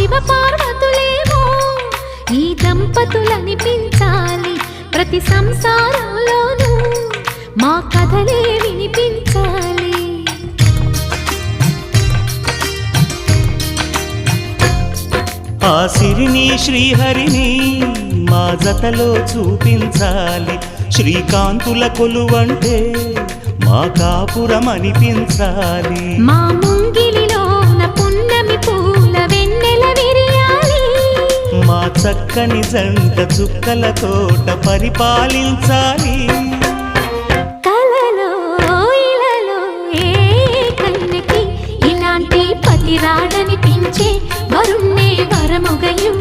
శివ పార్వతులేమో ఈ దంపతులనిపించాలి ప్రతి సంసారంలోనూ మా కథలే వినిపించాలి ఆ సిరిని శ్రీహరిని మా జతలో చూపించాలి శ్రీకాంతుల కొలువంటే మా కాపురం అనిపించాలి మా ముంగిలిలోన పున్నమి పూల వెన్నెల విరియాలి మా చక్కని జంట చుక్కల తోట పరిపాలించాలి కలలో ఇలలో ఏ కన్నెకి ఇలాంటి పతి రాడనిపించే వరుణ్ణే వరముగయు